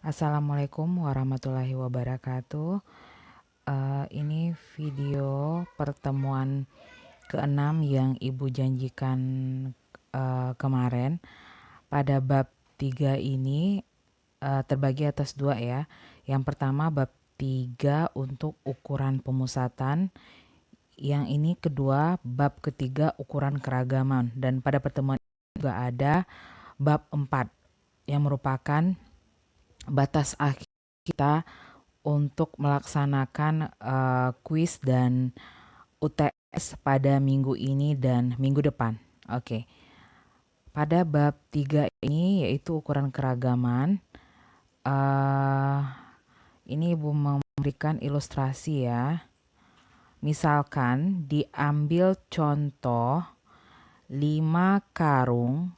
Assalamualaikum warahmatullahi wabarakatuh. Ini video pertemuan keenam yang Ibu janjikan kemarin. Pada bab 3 ini terbagi atas dua ya. Yang pertama bab 3 untuk ukuran pemusatan. Yang ini kedua bab ketiga ukuran keragaman. Dan pada pertemuan ini juga ada bab 4 yang merupakan batas akhir kita untuk melaksanakan kuis dan UTS pada minggu ini dan minggu depan. Oke. Pada bab 3 ini yaitu ukuran keragaman. eh ini Ibu memberikan ilustrasi ya. Misalkan diambil contoh 5 karung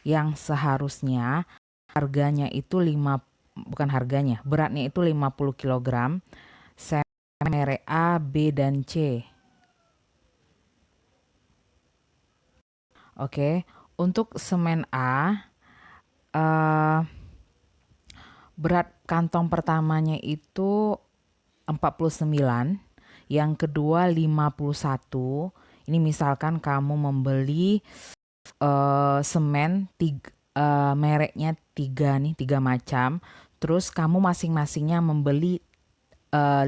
yang seharusnya harganya itu beratnya itu 50 kg. Merek A, B, dan C. Oke, untuk semen A, berat kantong pertamanya itu 49, yang kedua 51. Ini misalkan kamu membeli semen mereknya 3 macam, terus kamu masing-masingnya membeli 5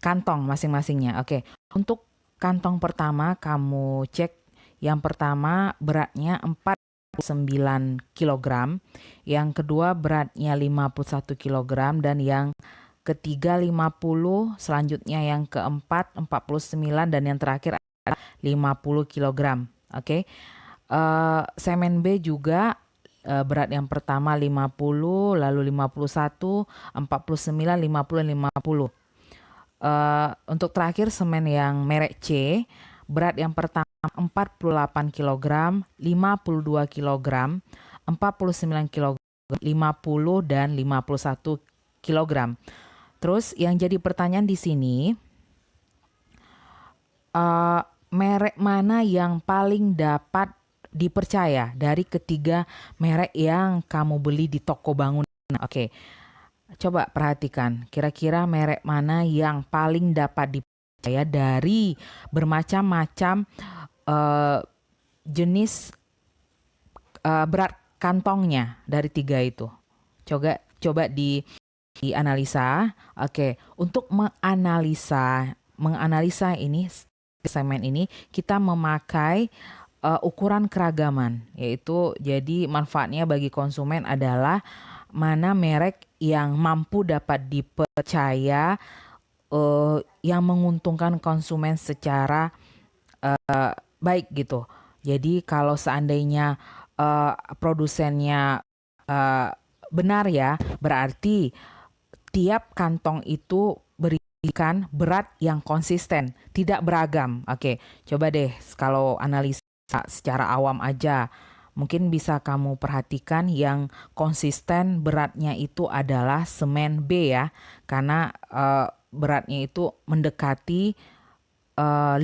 kantong masing-masingnya. Oke, untuk kantong pertama kamu cek, yang pertama beratnya 49 kg, yang kedua beratnya 51 kg, dan yang ketiga 50, selanjutnya yang keempat 49, dan yang terakhir adalah 50 kg. Oke. Semen B juga berat yang pertama 50, lalu 51, 49, 50, 50. Untuk terakhir semen yang merek C, berat yang pertama 48 kg, 52 kg, 49 kg, 50 dan 51 kg. Terus yang jadi pertanyaan di sini, merek mana yang paling dapat dipercaya dari ketiga merek yang kamu beli di toko bangunan? Oke. Coba perhatikan, kira-kira merek mana yang paling dapat dipercaya dari bermacam-macam jenis berat kantongnya dari 3 itu. Coba dianalisa. Oke, untuk menganalisa ini semen ini kita memakai ukuran keragaman, yaitu jadi manfaatnya bagi konsumen adalah mana merek yang mampu dapat dipercaya, yang menguntungkan konsumen secara baik gitu. Jadi kalau seandainya produsennya uh, benar ya, berarti tiap kantong itu berikan berat yang konsisten, tidak beragam. Oke, coba deh kalau analisa secara awam aja. Mungkin bisa kamu perhatikan yang konsisten beratnya itu adalah semen B ya. Karena beratnya itu mendekati 50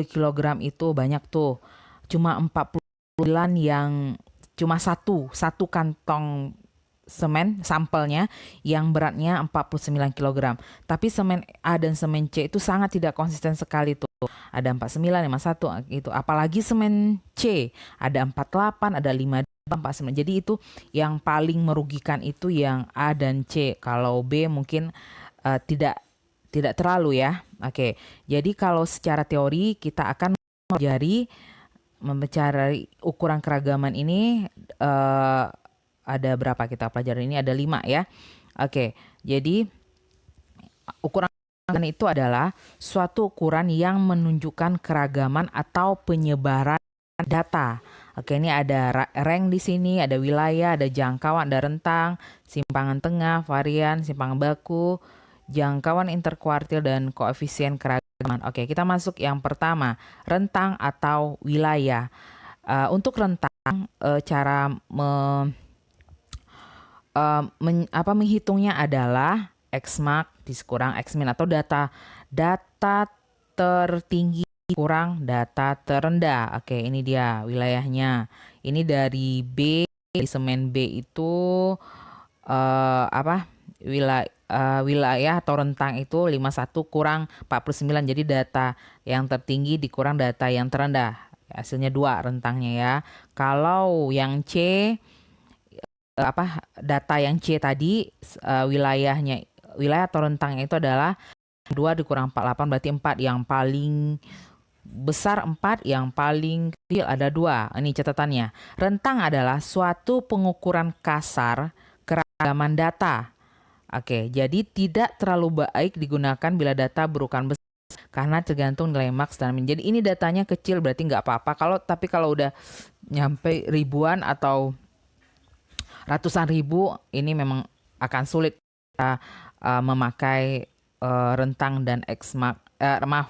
kg, itu banyak tuh. Cuma 49 yang cuma satu kantong semen sampelnya yang beratnya 49 kg. Tapi semen A dan semen C itu sangat tidak konsisten sekali tuh. Ada 49, 51 gitu. Apalagi semen C ada 48, ada 52, 49. Jadi itu yang paling merugikan itu yang A dan C. Kalau B mungkin tidak terlalu ya. Oke. Jadi kalau secara teori kita akan mencari ukuran keragaman ini, ada berapa kita pelajari ini? Ada 5 ya. Oke, jadi ukuran keragaman itu adalah suatu ukuran yang menunjukkan keragaman atau penyebaran data. Oke, ini ada rank di sini, ada wilayah, ada jangkauan, ada rentang, simpangan tengah, varian, simpangan baku, jangkauan interkuartil, dan koefisien keragaman. Oke, kita masuk yang pertama, rentang atau wilayah. Untuk rentang, cara menghitungnya adalah X max dikurang X min, atau data tertinggi kurang data terendah. Oke, ini dia wilayahnya. Ini dari B, di semen B itu apa wilayah atau rentang itu 51 kurang 49. Jadi data yang tertinggi dikurang data yang terendah. Hasilnya 2 rentangnya ya. Kalau yang C data yang C tadi wilayah atau rentangnya itu adalah 2 dikurang 48 berarti 4. Yang paling besar 4, yang paling kecil ada 2. Ini catatannya. Rentang adalah suatu pengukuran kasar keragaman data. Oke, jadi tidak terlalu baik digunakan bila data berukuran besar karena tergantung nilai max dan min. Jadi ini datanya kecil berarti nggak apa-apa. Tapi kalau udah nyampe ribuan atau ratusan ribu, ini memang akan sulit kita memakai rentang dan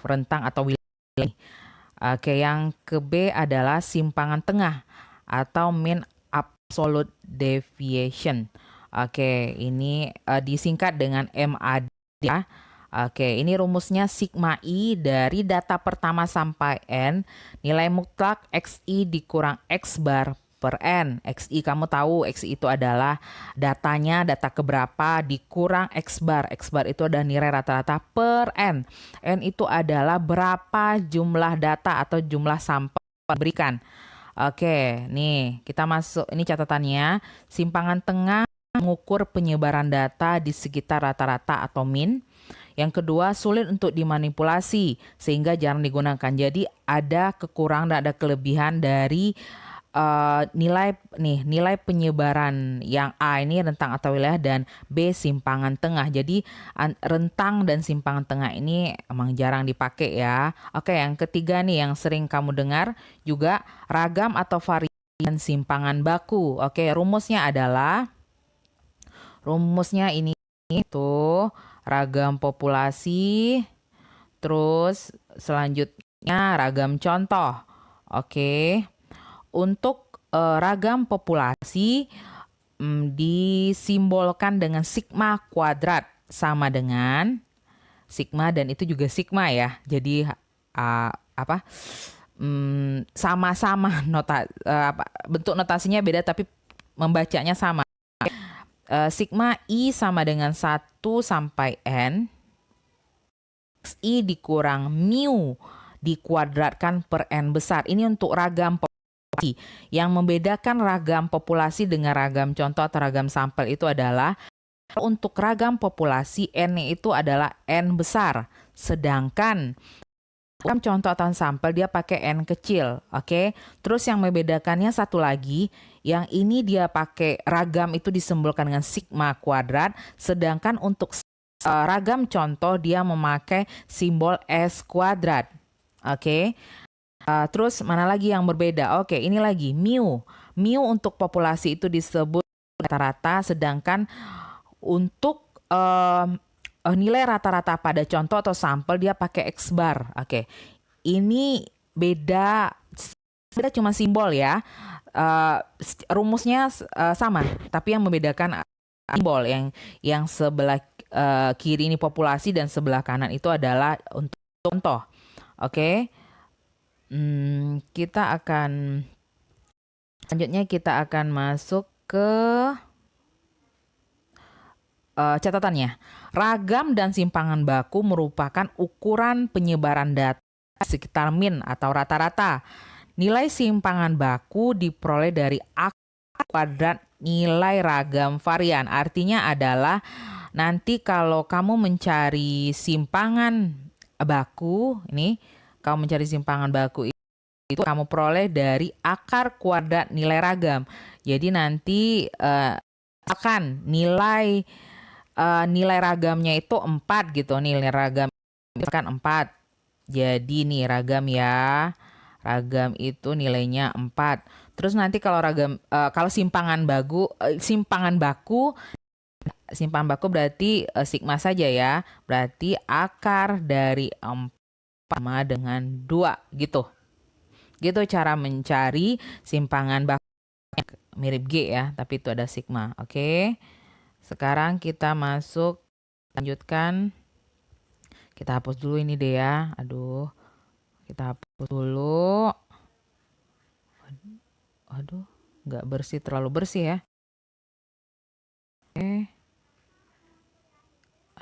rentang atau wilayah. Oke, yang ke B adalah simpangan tengah atau mean absolute deviation. Oke, ini disingkat dengan MAD ya. Oke, ini rumusnya sigma I dari data pertama sampai N, nilai mutlak XI dikurang X bar per N. XI kamu tahu, XI itu adalah data keberapa dikurang X bar. X bar itu adalah nilai rata-rata per N. N itu adalah berapa jumlah data atau jumlah sampel yang diberikan. Oke, nih kita masuk, ini catatannya. Simpangan tengah mengukur penyebaran data di sekitar rata-rata atau min. Yang kedua, sulit untuk dimanipulasi sehingga jarang digunakan. Jadi ada kekurangan dan ada kelebihan dari nilai penyebaran yang A ini rentang atau wilayah dan B simpangan tengah. Jadi rentang dan simpangan tengah ini emang jarang dipakai ya. Oke, yang ketiga nih yang sering kamu dengar juga ragam atau varian simpangan baku. Oke, rumusnya ini tuh ragam populasi, terus selanjutnya ragam contoh. Oke. Untuk ragam populasi disimbolkan dengan sigma kuadrat sama dengan sigma dan itu juga sigma ya. Jadi sama-sama bentuk notasinya beda tapi membacanya sama. Sigma I sama dengan 1 sampai N XI dikurang mu dikuadratkan per N besar. Ini untuk ragam populasi. Yang membedakan ragam populasi dengan ragam contoh atau ragam sampel itu adalah untuk ragam populasi N itu adalah N besar. Sedangkan ragam contoh atau sampel dia pakai N kecil. Oke. Terus yang membedakannya satu lagi, yang ini dia pakai ragam itu disimbolkan dengan sigma kuadrat. Sedangkan untuk ragam contoh dia memakai simbol S kuadrat. Oke. Terus mana lagi yang berbeda? Oke, ini lagi mu. Mu untuk populasi itu disebut rata-rata, sedangkan untuk nilai rata-rata pada contoh atau sampel dia pakai X bar. Oke, ini beda cuma simbol ya. Rumusnya sama, tapi yang membedakan simbol yang sebelah kiri ini populasi dan sebelah kanan itu adalah untuk contoh. Oke. Selanjutnya kita akan masuk ke catatannya. Ragam dan simpangan baku merupakan ukuran penyebaran data sekitar min atau rata-rata. Nilai simpangan baku diperoleh dari akar kuadrat nilai ragam varian. Artinya adalah nanti kalau kamu mencari simpangan baku, itu kamu peroleh dari akar kuadrat nilai ragam. Jadi nanti akan nilai ragamnya itu 4 gitu. Nilai ragam itu kan 4. Jadi nih ragam ya. Ragam itu nilainya 4. Terus nanti kalau kalau simpangan baku berarti sigma saja ya. Berarti akar dari 4 sama dengan 2 gitu. Gitu cara mencari simpangan baku mirip G ya, tapi itu ada sigma. Oke. Sekarang kita lanjutkan. Kita hapus dulu ini deh ya. Aduh. Kita hapus dulu. Aduh, nggak bersih, terlalu bersih ya.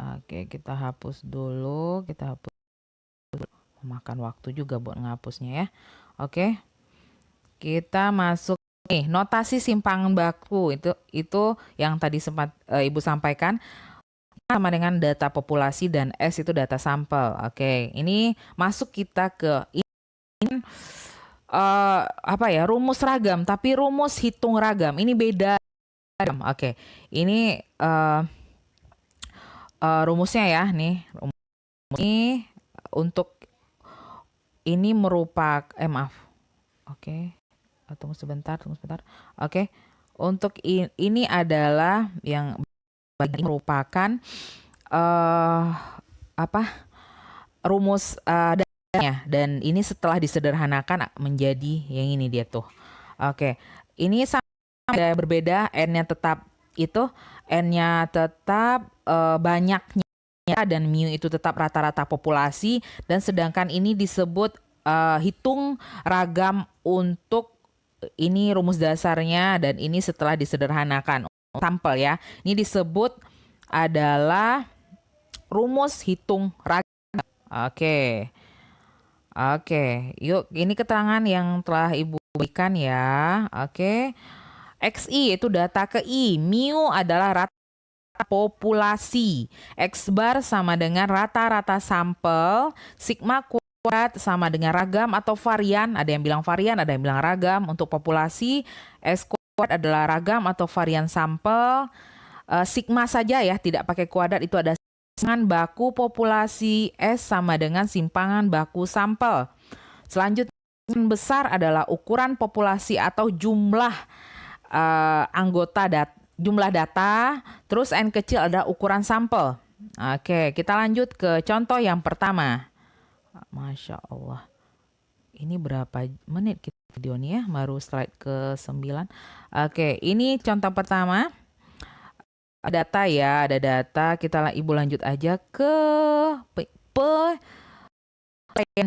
Oke, kita hapus dulu. Kita hapus dulu. Memakan waktu juga buat ngapusnya ya. Oke. Kita masuk nih, notasi simpangan baku itu yang tadi sempat Ibu sampaikan sama dengan data populasi dan S itu data sampel. Oke, ini masuk kita ke apa ya, rumus ragam, tapi rumus hitung ragam ini beda. Oke, ini rumusnya ya, nih rumus ini untuk ini merupakan maaf. Oke, tunggu sebentar. Oke, untuk ini adalah yang merupakan apa rumus datanya, dan ini setelah disederhanakan menjadi yang ini dia tuh. Oke, ini sama berbeda, n-nya tetap itu, n-nya tetap banyaknya, dan mu itu tetap rata-rata populasi, dan sedangkan ini disebut hitung ragam untuk ini rumus dasarnya, dan ini setelah disederhanakan sampel ya. Ini disebut adalah rumus hitung ragam. Oke, yuk ini keterangan yang telah Ibu berikan ya. Oke. XI itu data ke I, mu adalah rata populasi, X bar sama dengan rata-rata sampel, sigma kuadrat sama dengan ragam atau varian, ada yang bilang varian, ada yang bilang ragam untuk populasi, S kuadrat adalah ragam atau varian sampel, sigma saja ya, tidak pakai kuadrat, itu ada simpangan baku populasi, S sama dengan simpangan baku sampel. Selanjutnya besar adalah ukuran populasi atau jumlah jumlah data, terus N kecil ada ukuran sampel. Oke, kita lanjut ke contoh yang pertama. Masya Allah. Ini berapa menit kita video nih ya? Baru slide ke 9. Oke, ini contoh pertama. Data ya, ada data. Ibu lanjut aja ke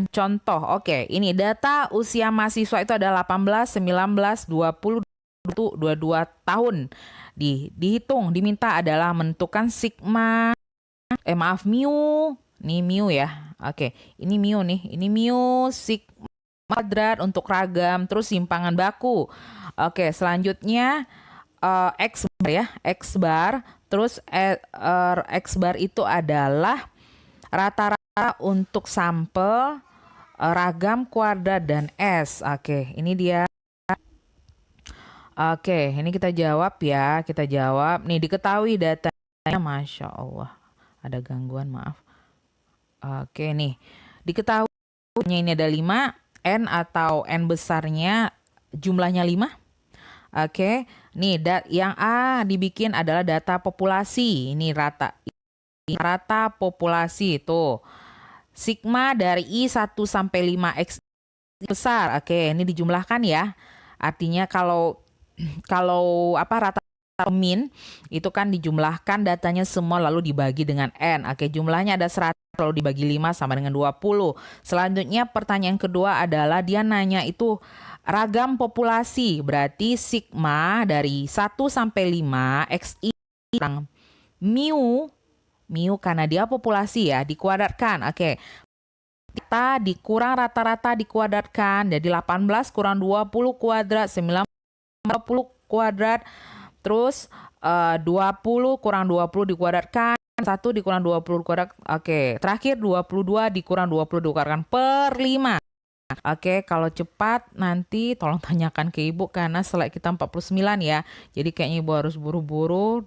contoh. Oke, ini data usia mahasiswa itu ada 18, 19, 20, 22 tahun. Dihitung, diminta adalah menentukan sigma, mu, ini mu ya. Oke, ini mu nih, ini mu sigma kuadrat untuk ragam, terus simpangan baku. Oke, selanjutnya X bar ya, X bar, terus X bar itu adalah rata-rata untuk sampel, ragam, kuadrat, dan S. Oke, ini dia. Oke, ini kita jawab ya. Kita jawab. Nih, diketahui datanya. Masya Allah. Ada gangguan, maaf. Oke, nih. Diketahui ini ada 5. N atau N besarnya jumlahnya 5. Oke. Nih, yang A dibikin adalah data populasi. Ini rata. Rata populasi itu. Sigma dari I 1 sampai 5X besar. Oke, ini dijumlahkan ya. Artinya kalau rata min itu kan dijumlahkan datanya semua lalu dibagi dengan N. Oke, jumlahnya ada 100 lalu dibagi 5 sama dengan 20. Selanjutnya pertanyaan kedua adalah dia nanya itu ragam populasi. Berarti sigma dari 1 sampai 5 XI mu karena dia populasi ya, dikuadratkan. Oke. Kita dikurang rata-rata dikuadratkan. Jadi 18 kurang 20 kuadrat 19 20 kuadrat, terus 20 kurang 20 dikuadratkan, 1 dikurang 20 kuadrat. Oke, terakhir 22 dikurang 20 dikuadratkan per 5. Oke, kalau cepat nanti tolong tanyakan ke Ibu karena slide kita 49 ya. Jadi kayaknya Ibu harus buru-buru,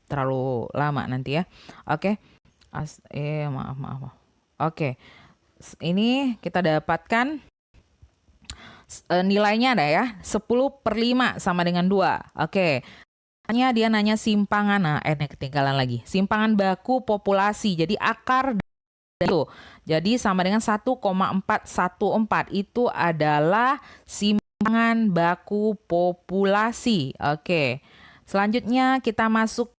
terlalu lama nanti ya. Oke. Maaf. Oke. Ini kita dapatkan nilainya ada ya 10/5 sama dengan 2. Oke. Dia nanya simpangan. Nah, ini ketinggalan lagi. Simpangan baku populasi. Jadi akar itu. Jadi sama dengan 1,414 itu adalah simpangan baku populasi. Oke. Selanjutnya kita masuk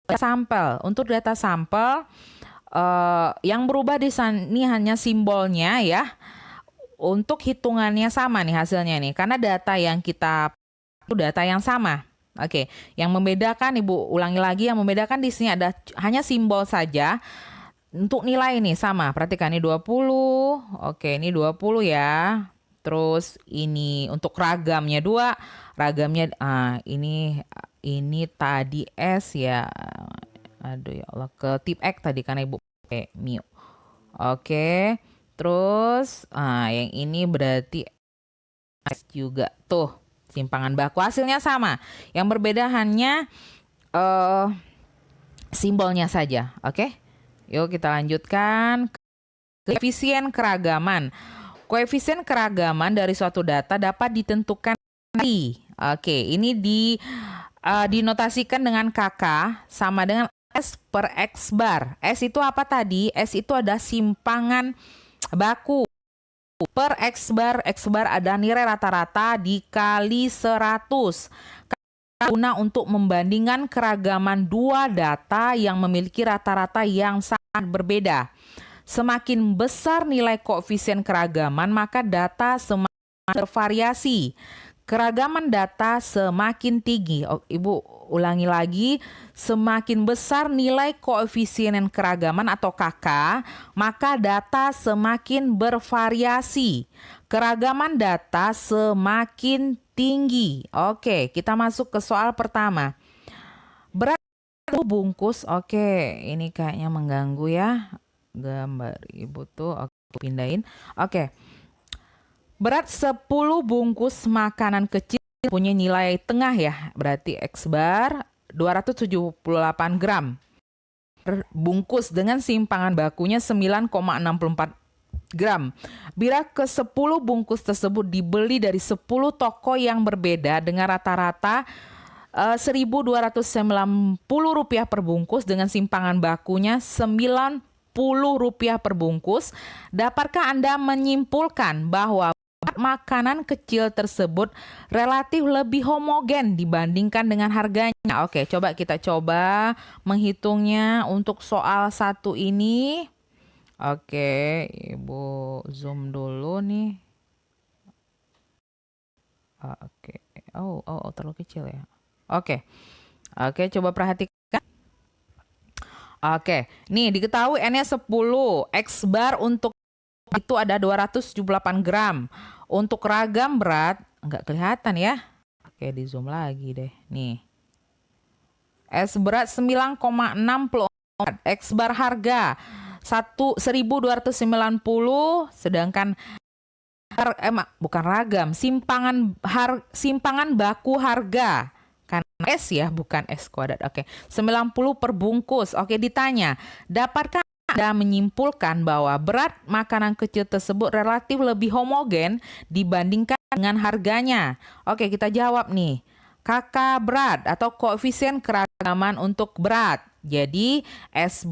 ke sampel. Untuk data sampel yang berubah di sini hanya simbolnya ya. Untuk hitungannya sama nih hasilnya nih. Karena data yang kita itu data yang sama. Oke, yang membedakan Ibu ulangi lagi, yang membedakan di sini ada hanya simbol saja. Untuk nilai ini sama, perhatikan ini 20. Oke, ini 20 ya. Terus ini untuk ragamnya 2. Ragamnya ini tadi S ya. Aduh ya Allah, ke tip X tadi karena Ibu pakai mu. Oke. Terus yang ini berarti S juga tuh. Simpangan baku hasilnya sama. Yang berbeda hanya simbolnya saja. Oke. Yuk kita lanjutkan. Koefisien keragaman. Koefisien keragaman dari suatu data dapat ditentukan dari. Oke, ini dinotasikan dengan KK sama dengan S per X bar. S itu apa tadi? S itu ada simpangan baku. Per X bar ada nilai rata-rata dikali 100. Guna untuk membandingkan keragaman dua data yang memiliki rata-rata yang sangat berbeda. Semakin besar nilai koefisien keragaman, maka data semakin bervariasi. Keragaman data semakin tinggi. Ibu ulangi lagi, semakin besar nilai koefisien keragaman atau KK, maka data semakin bervariasi. Keragaman data semakin tinggi. Oke, kita masuk ke soal pertama. Berat bungkus. Oke, ini kayaknya mengganggu ya. Gambar Ibu tuh aku pindahin. Oke. Berat 10 bungkus makanan kecil punya nilai tengah ya. Berarti X bar 278 gram. Bungkus dengan simpangan bakunya 9,64 gram. Bila ke 10 bungkus tersebut dibeli dari 10 toko yang berbeda dengan rata-rata Rp1.290 per bungkus dengan simpangan bakunya Rp90 per bungkus, dapatkah Anda menyimpulkan bahwa makanan kecil tersebut relatif lebih homogen dibandingkan dengan harganya? Oke, kita coba menghitungnya untuk soal satu ini. Oke, Ibu zoom dulu nih. Oke. Oh, terlalu kecil ya. Oke, coba perhatikan. Oke, nih diketahui N-nya 10, X bar untuk itu ada 278 gram. Untuk ragam berat, nggak kelihatan ya. Oke, di zoom lagi deh. Nih. S berat 9,64, X bar harga 1.290, sedangkan bukan ragam, simpangan baku harga. Karena S ya, bukan S kuadrat. Oke, 90 per bungkus. Oke, ditanya, dapatkah Anda menyimpulkan bahwa berat makanan kecil tersebut relatif lebih homogen dibandingkan dengan harganya? Oke, kita jawab nih. KK berat atau koefisien keragaman untuk berat. Jadi S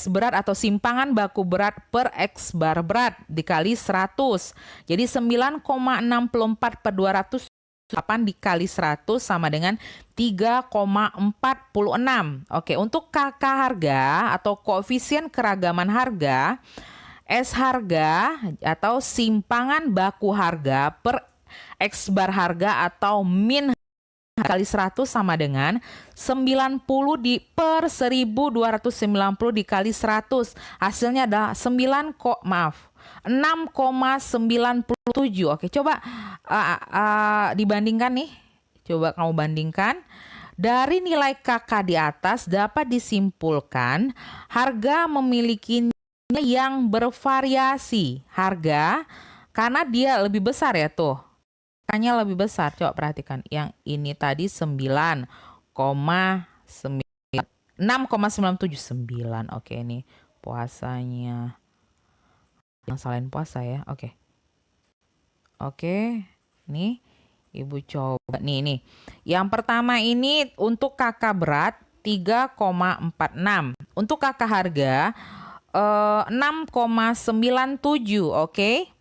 berat atau simpangan baku berat per X bar berat dikali 100. Jadi 9,64 per 208 dikali 100 sama dengan 3,46. Oke, untuk KK harga atau koefisien keragaman harga, S harga atau simpangan baku harga per X bar harga atau min kali 100 sama dengan 90 per 1290 dikali 100. Hasilnya adalah 6,97. Oke, coba dibandingkan nih. Coba kamu bandingkan. Dari nilai KK di atas dapat disimpulkan harga memiliki nilai yang bervariasi. Harga karena dia lebih besar ya tuh. Angkanya lebih besar. Coba perhatikan. Yang ini tadi 6,979. Oke, ini puasanya. Yang salahin puasa ya. Oke. Nih Ibu coba. Nih. Yang pertama ini untuk KK berat 3,46. Untuk KK harga 6,97.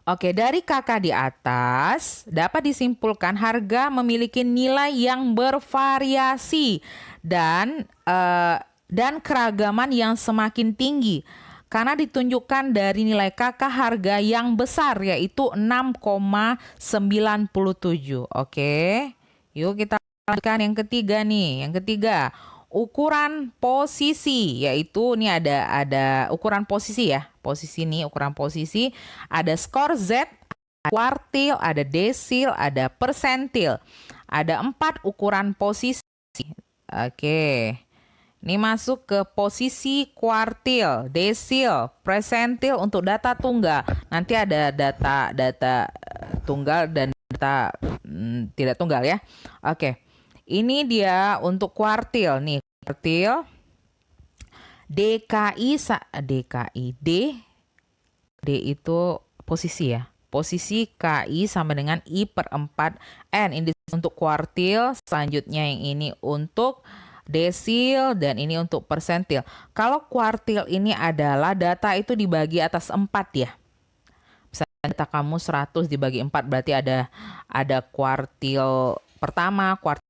Oke, dari KK di atas dapat disimpulkan harga memiliki nilai yang bervariasi dan keragaman yang semakin tinggi karena ditunjukkan dari nilai KK harga yang besar yaitu 6,97. Oke. Yuk kita lanjutkan yang ketiga nih. Yang ketiga, ukuran posisi, yaitu ini ada ukuran posisi ya. Posisi nih, ukuran posisi, ada skor Z, kuartil, ada desil, ada persentil. Ada 4 ukuran posisi. Oke. Ini masuk ke posisi kuartil, desil, persentil untuk data tunggal. Nanti ada data tunggal dan data tidak tunggal ya. Oke. Ini dia untuk kuartil nih. Kuartil D itu posisi ya. Posisi KI sama dengan I/4N. Ini untuk kuartil. Selanjutnya yang ini untuk desil dan ini untuk persentil. Kalau kuartil ini adalah data itu dibagi atas 4 ya. Misalnya data kamu 100 dibagi 4 berarti ada kuartil pertama, kuartil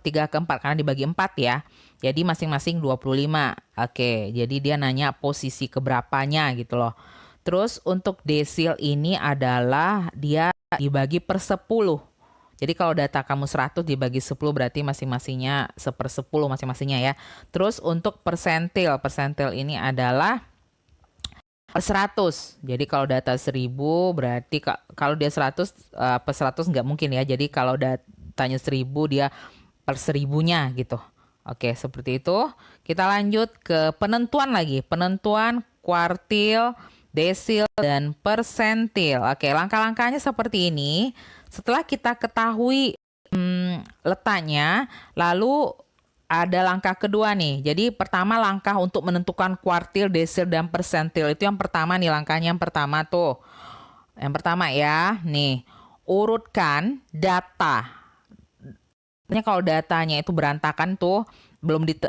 ketiga, keempat karena dibagi 4 ya. Jadi masing-masing 25. Oke, jadi dia nanya posisi keberapanya gitu loh. Terus untuk desil ini adalah dia dibagi per 10. Jadi kalau data kamu 100 dibagi 10 berarti masing-masingnya 1/10 masing-masingnya ya. Terus untuk persentil ini adalah per 100. Jadi kalau data 1000 berarti kalau dia 100 per 100 nggak mungkin ya. Jadi kalau datanya 1000 dia per 1000-nya gitu. Oke, seperti itu. Kita lanjut ke penentuan lagi. Penentuan kuartil, desil, dan persentil. Oke, langkah-langkahnya seperti ini. Setelah kita ketahui letaknya, lalu ada langkah kedua nih. Jadi pertama langkah untuk menentukan kuartil, desil, dan persentil. Itu yang pertama nih, langkahnya yang pertama tuh. Yang pertama ya, nih. Urutkan data. Kalau datanya itu berantakan tuh,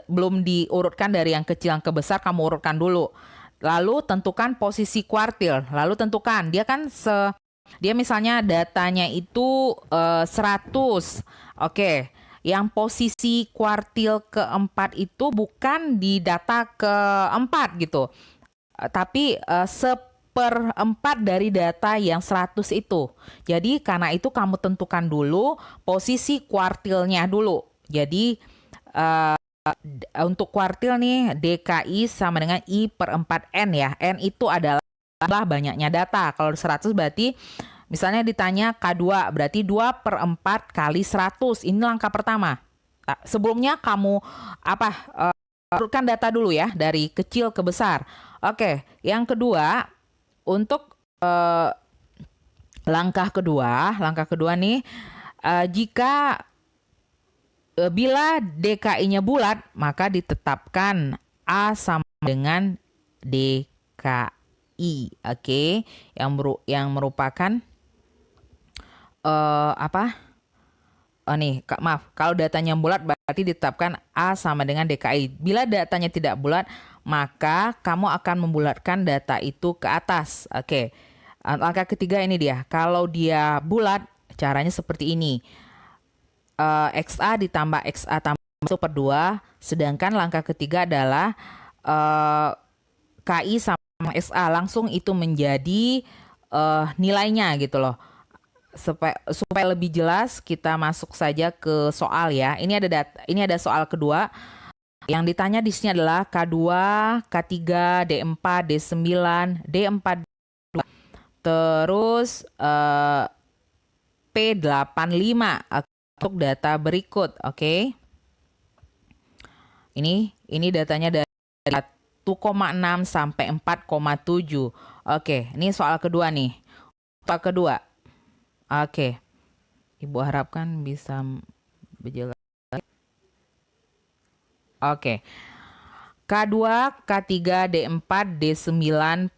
belum diurutkan dari yang kecil yang ke besar, kamu urutkan dulu. Lalu tentukan posisi kuartil. Lalu tentukan, dia misalnya datanya itu 100. Oke, yang posisi kuartil keempat itu bukan di data keempat gitu. Tapi 1/4 dari data yang 100 itu. Jadi karena itu kamu tentukan dulu posisi kuartilnya dulu. Jadi untuk kuartil nih DKI sama dengan I/4N ya. N itu adalah banyaknya data. Kalau 100 berarti misalnya ditanya K2 berarti 2/4 kali 100. Ini langkah pertama. Sebelumnya kamu urutkan data dulu ya dari kecil ke besar. Oke, yang kedua untuk langkah kedua nih jika bila DKI-nya bulat maka ditetapkan A sama dengan DKI. Oke, yang merupakan maaf, kalau datanya bulat berarti ditetapkan A sama dengan DKI. Bila datanya tidak bulat, maka kamu akan membulatkan data itu ke atas. Oke. Langkah ketiga ini dia. Kalau dia bulat, caranya seperti ini. XA ditambah XA tambah 1/2. Sedangkan langkah ketiga adalah KI sama SA. Langsung itu menjadi nilainya gitu loh. Supaya lebih jelas kita masuk saja ke soal ya. Ini ada soal kedua. Yang ditanya di sini adalah K2, K3, D4, D9, D4, terus P85 untuk data berikut, oke. Ini datanya dari 1,6 sampai 4,7. Oke, ini soal kedua nih. Soal kedua. Oke. Ibu harapkan bisa berjelas. Oke. K2, K3, D4, D9,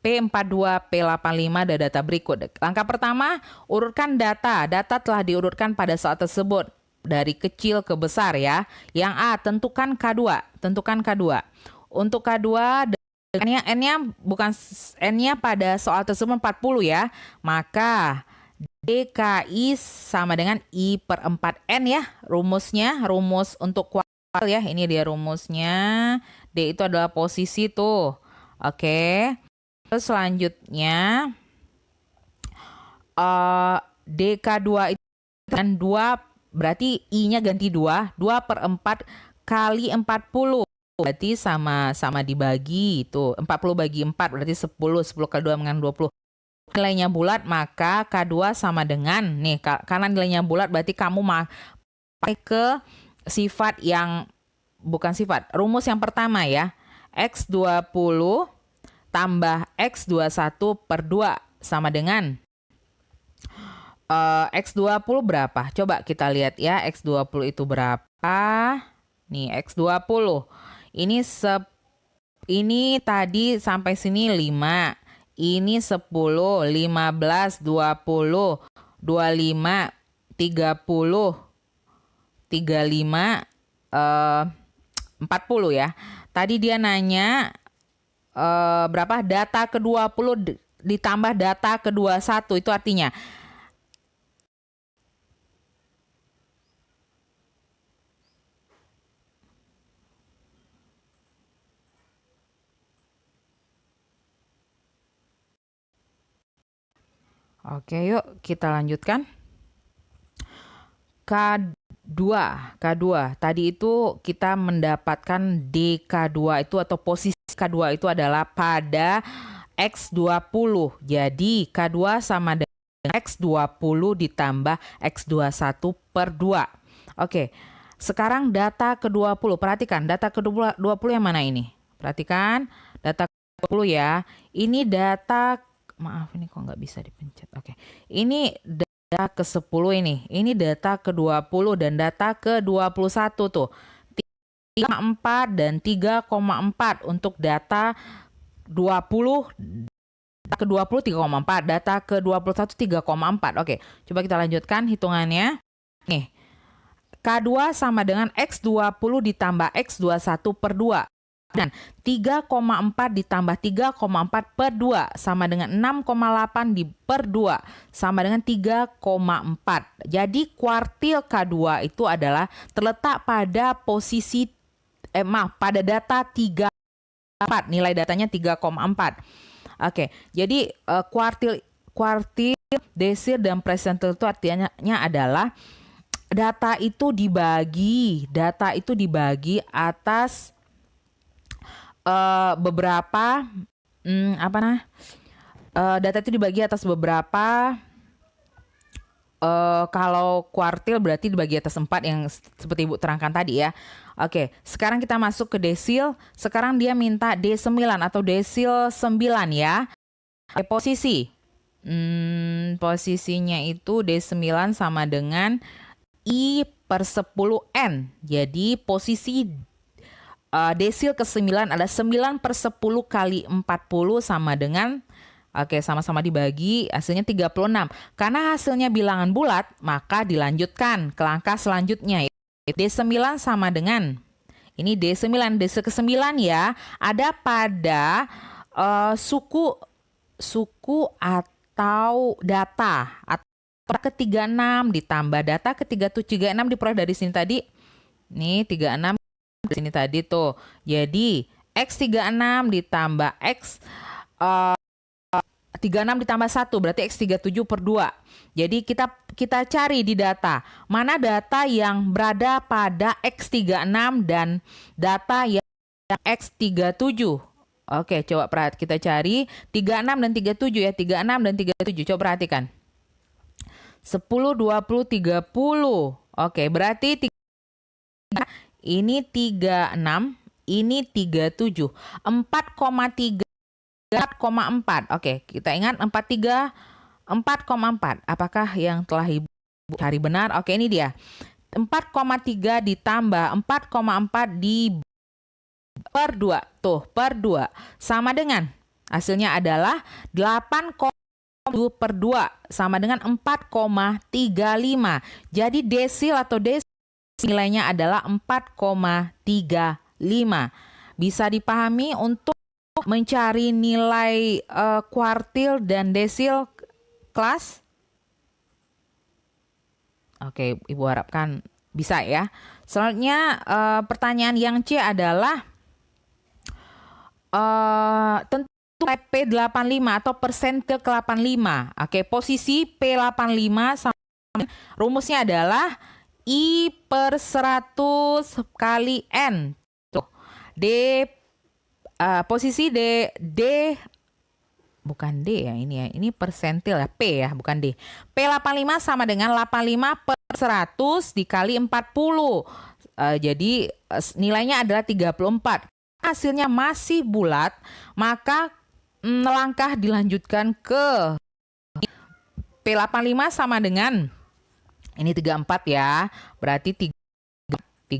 P42, P85 dan data berikut. Langkah pertama, urutkan data. Data telah diurutkan pada saat tersebut dari kecil ke besar ya. Yang A, tentukan K2. Tentukan K2. Untuk K2 N-nya pada soal tersebut 40 ya. Maka DKI sama dengan I/4N ya. Rumus untuk kuartil ya. Ini dia rumusnya. D itu adalah posisi tuh. Oke. Terus selanjutnya DK2 itu dengan 2 berarti I-nya ganti 2. 2 per 4 kali 40. Berarti sama-sama dibagi itu. 40 bagi 4 berarti 10. 10 kali 2 dengan 20. Nilainya bulat, maka K2 sama dengan, nih karena nilainya bulat berarti kamu pakai ke sifat yang, bukan sifat, rumus yang pertama ya. X20 tambah X21 per 2 sama dengan X20 berapa? Coba kita lihat ya, X20 itu berapa? Nih, X20. Ini tadi sampai sini 5. Ini 10, 15, 20, 25, 30, 35, 40 ya. Tadi dia nanya berapa? Data ke-20 ditambah data ke-21, itu artinya oke, yuk kita lanjutkan. K2 tadi itu kita mendapatkan DK2 itu atau posisi K2 itu adalah pada X20. Jadi K2 sama dengan X20 ditambah X21 per 2. Oke, sekarang data ke-20. Perhatikan data ke-20 yang mana ini? Perhatikan data ke-20 ya. Ini data, maaf ini kok nggak bisa dipencet. Oke, ini data ke-10 ini. Ini data ke-20 dan data ke-21 tuh. 3,4 dan 3,4 untuk data 20. Data ke-20 3,4, data ke-21 3,4. Oke, coba kita lanjutkan hitungannya. Nih, K2 sama dengan X20 ditambah X21 per 2. Dan 3,4 ditambah 3,4 per 2 sama dengan 6,8 per 2 sama dengan 3,4. Jadi kuartil K2 itu adalah terletak pada posisi pada data 3,4. Nilai datanya 3,4. Oke, jadi kuartil, desil dan persentil itu artinya adalah data itu dibagi atas beberapa data itu dibagi atas beberapa, kalau kuartil berarti dibagi atas 4 yang seperti Ibu terangkan tadi ya. Oke, sekarang kita masuk ke desil. Sekarang dia minta D9 atau desil 9 ya. Posisinya itu D9 sama dengan I per 10N. Jadi posisi desil ke-9 ada 9 per 10 kali 40 sama dengan, oke, sama-sama dibagi, hasilnya 36. Karena hasilnya bilangan bulat, maka dilanjutkan ke langkah selanjutnya. D9 sama dengan, ini D9, desil ke-9 ya, ada pada suku atau data. Atau ke-36 ditambah data ke-37. 36 diperoleh dari sini tadi. Nih 36 di sini tadi tuh. Jadi X36 ditambah X 36 ditambah 1 berarti X37 per 2. Jadi kita cari di data mana data yang berada pada X36 dan data yang X37. Oke, coba kita cari 36 dan 37 ya. 36 dan 37. Coba perhatikan. 10, 20, 30. Oke, berarti ini 36, ini 37. 4,3, 4,4. Oke, kita ingat 4,3, 4,4. Apakah yang telah Ibu cari benar? Oke, ini dia. 4,3 ditambah 4,4 di per 2. Tuh, per 2. Sama dengan, hasilnya adalah 8,7 per 2 sama dengan 4,35. Jadi desil atau desil nilainya adalah 4,35. Bisa dipahami untuk mencari nilai kuartil dan desil kelas? Oke, Ibu harapkan bisa ya. Selanjutnya pertanyaan yang C adalah tentu P85 atau persentil ke-85. Oke, posisi P85 sama rumusnya adalah I per 100 kali N. Tuh. D, posisi D, bukan D ya ini ya. Ini persentil ya, P ya, bukan D. P85 sama dengan 85 per 100 dikali 40. Jadi nilainya adalah 34. Hasilnya masih bulat, maka langkah dilanjutkan ke P85 sama dengan ini 34 ya. Berarti 34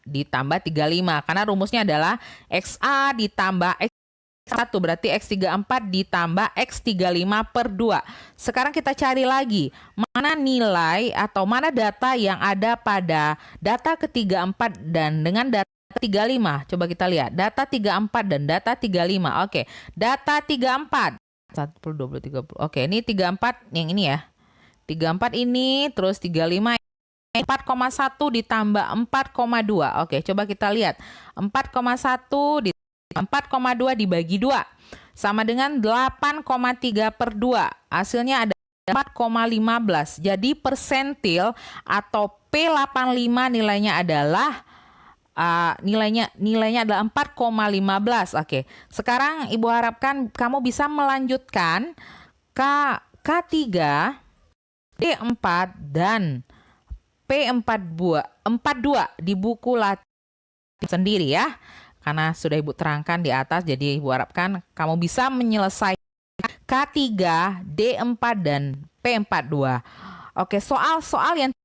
ditambah 35. Karena rumusnya adalah XA ditambah X1. Berarti X34 ditambah X35 per 2. Sekarang kita cari lagi. Mana nilai atau mana data yang ada pada data ke-34 dan dengan data 35. Coba kita lihat. Data 34 dan data 35. Oke. Data 34. 10, 20, 30. Oke. Ini 34 yang ini ya. 34 ini, terus 35 4,1 ditambah 4,2. Oke, coba kita lihat. 4,1 ditambah 4,2 dibagi 2. Sama dengan 8,3 per 2. Hasilnya ada 4,15. Jadi persentil atau P85 nilainya adalah nilainya adalah 4,15. Oke, sekarang Ibu harapkan kamu bisa melanjutkan K3, D4 dan P42 di buku latihan sendiri ya. Karena sudah Ibu terangkan di atas, jadi Ibu harapkan kamu bisa menyelesaikan K3, D4 dan P42. Oke, soal-soal yang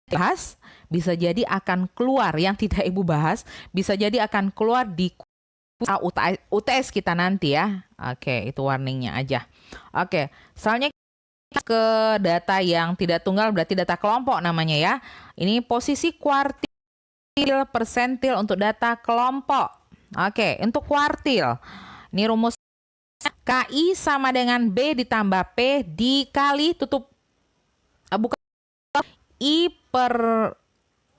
bahas bisa jadi akan keluar, yang tidak Ibu bahas bisa jadi akan keluar di UTS kita nanti ya. Oke, itu warningnya aja. Oke, soalnya ke data yang tidak tunggal, berarti data kelompok namanya ya. Ini posisi kuartil, persentil untuk data kelompok. Oke, untuk kuartil ini rumus KI sama dengan B ditambah P dikali tutup bukan I per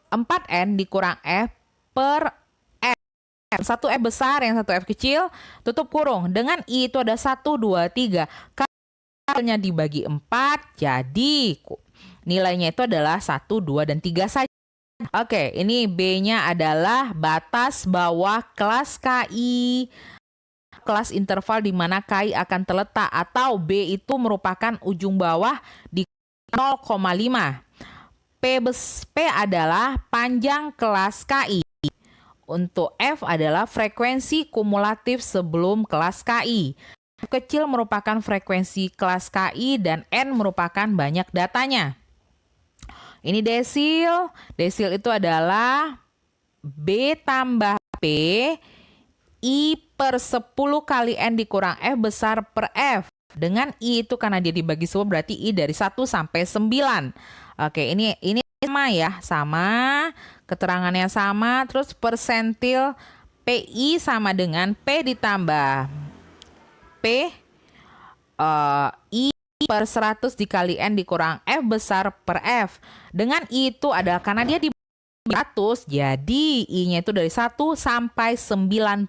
4N dikurang F per F. Satu F besar, yang satu F kecil, tutup kurung. Dengan I itu ada 1, 2, 3. Hasilnya dibagi 4, jadi nilainya itu adalah 1, 2, dan 3 saja. Oke, ini B-nya adalah batas bawah kelas KI, kelas interval di mana KI akan terletak, atau B itu merupakan ujung bawah di 0,5. P adalah panjang kelas KI. Untuk F adalah frekuensi kumulatif sebelum kelas KI. F kecil merupakan frekuensi kelas KI dan N merupakan banyak datanya. Ini desil. Desil itu adalah B tambah P I per 10 kali N dikurang F besar per F. Dengan I itu karena dia dibagi 10 berarti I dari 1 sampai 9. Oke, ini sama ya, sama. Keterangannya sama. Terus persentil PI sama dengan P ditambah P I per 100 dikali N dikurang F besar per F. Dengan I itu adalah karena dia di 100, jadi I-nya itu dari 1 sampai 99.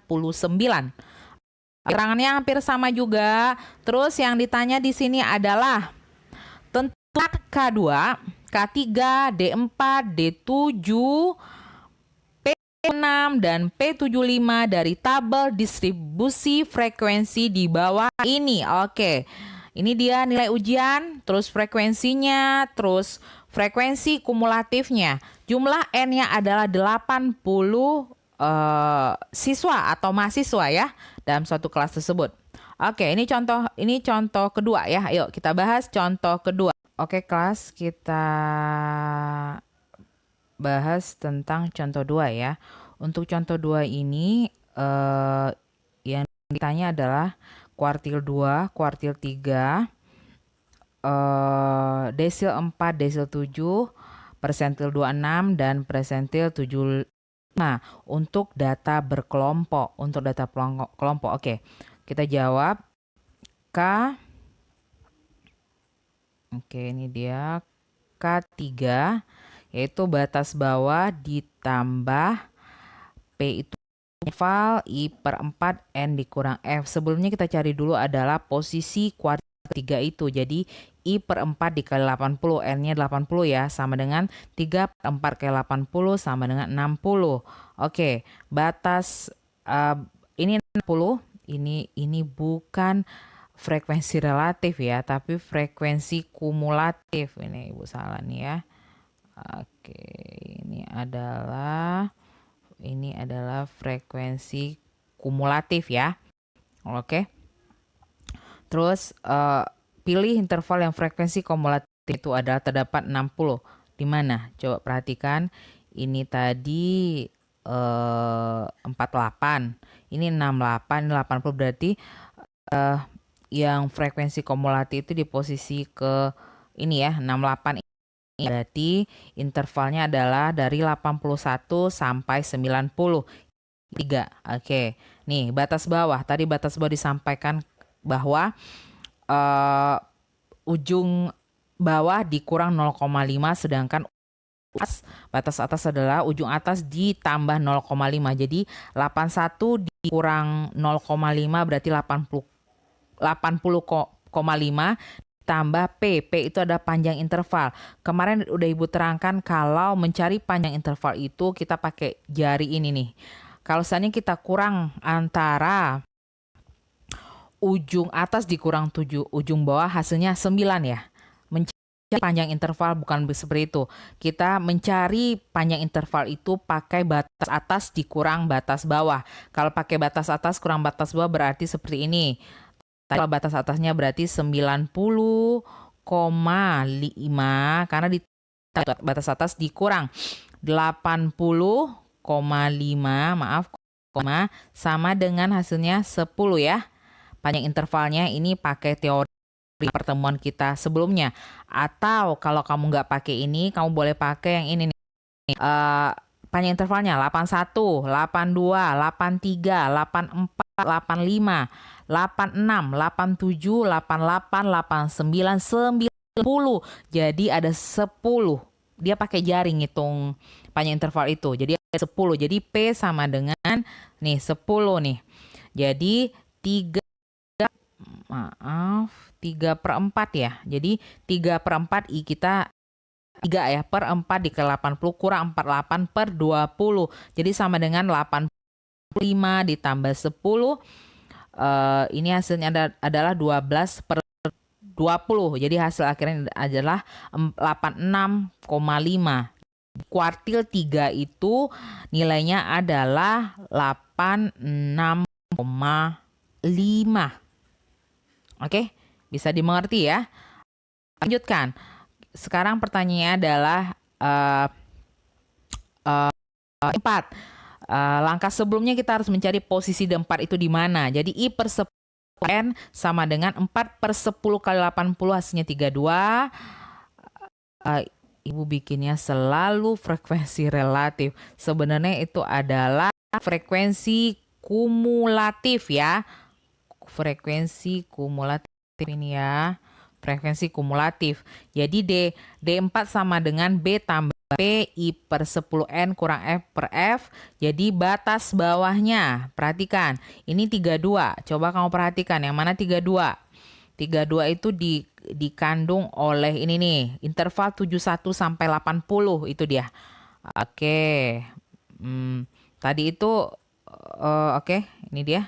Keterangannya hampir sama juga. Terus yang ditanya di sini adalah tentukan K2, K3, D4, D7, P6 dan P75 dari tabel distribusi frekuensi di bawah ini. Oke. Ini dia nilai ujian, terus frekuensinya, terus frekuensi kumulatifnya. Jumlah N-nya adalah 80 siswa atau mahasiswa ya dalam suatu kelas tersebut. Oke, ini contoh kedua ya. Ayo kita bahas contoh kedua. Oke, kelas kita bahas tentang contoh 2 ya. Untuk contoh 2 ini yang ditanya adalah kuartil 2, kuartil 3, desil 4, desil 7, persentil 26, dan persentil 75 untuk data berkelompok. Untuk data kelompok, oke. Kita jawab K. Oke, ini dia K3, yaitu batas bawah ditambah P itu interval I per 4 N dikurang F. Sebelumnya kita cari dulu adalah posisi kuartil 3 itu. Jadi I per 4 dikali 80, N-nya 80 ya, sama dengan 3 per 4 kali 80 sama dengan 60. Oke, batas ini 60, ini bukan frekuensi relatif ya, tapi frekuensi kumulatif. Ini Ibu salah nih ya. Oke, ini adalah frekuensi kumulatif ya. Oke. Terus pilih interval yang frekuensi kumulatif itu adalah terdapat 60. Di mana? Coba perhatikan. Ini tadi 48. Ini 68, ini 80, berarti yang frekuensi kumulatif itu di posisi ke ini ya, 68. Berarti intervalnya adalah dari 81 sampai 93. Oke. Nih, batas bawah. Tadi batas bawah disampaikan bahwa ujung bawah dikurang 0,5, sedangkan batas atas adalah ujung atas ditambah 0,5. Jadi 81 dikurang 0,5 berarti 80,5 tambah P itu ada panjang interval. Kemarin udah Ibu terangkan kalau mencari panjang interval itu kita pakai jari ini nih. Kalau seandainya kita kurang antara ujung atas dikurang 7 ujung bawah, hasilnya 9 ya. Mencari panjang interval bukan seperti itu. Kita mencari panjang interval itu pakai batas atas dikurang batas bawah. Kalau pakai batas atas kurang batas bawah berarti seperti ini. Kalau batas atasnya berarti 90,5 karena di batas atas dikurang 80,5, maaf, sama dengan hasilnya 10 ya. Panjang intervalnya ini pakai teori pertemuan kita sebelumnya. Atau kalau kamu nggak pakai ini, kamu boleh pakai yang ini nih. Panjang intervalnya 81, 82, 83, 84, 85, 86, 87, 88, 89, 90. Jadi ada 10. Dia pakai jari ngitung panjang interval itu. Jadi ada 10. Jadi P sama dengan nih 10 nih. Jadi 3 per 4 ya. Jadi 3 per 4 I kita 3 ya, per 4 dikali 80 kurang 48 per 20. Jadi sama dengan 85 ditambah 10. Ini hasilnya adalah 12 per 20. Jadi hasil akhirnya adalah 86,5. Kuartil 3 itu nilainya adalah 86,5. Oke, bisa dimengerti ya. Lanjutkan. Sekarang pertanyaannya adalah 4. Langkah sebelumnya kita harus mencari posisi D4 itu di mana. Jadi I per 10 N sama dengan 4 per 10 kali 80 hasilnya 32. Ibu bikinnya selalu frekuensi relatif. Sebenarnya itu adalah frekuensi kumulatif ya. Frekuensi kumulatif ini ya. Frekuensi kumulatif. Jadi D4 sama dengan B tambah P I per 10N kurang F per F. Jadi batas bawahnya, perhatikan, ini 32. Coba kamu perhatikan yang mana 32. 32 itu dikandung oleh ini nih, interval 71 sampai 80 itu dia. Oke. Tadi itu oke, ini dia.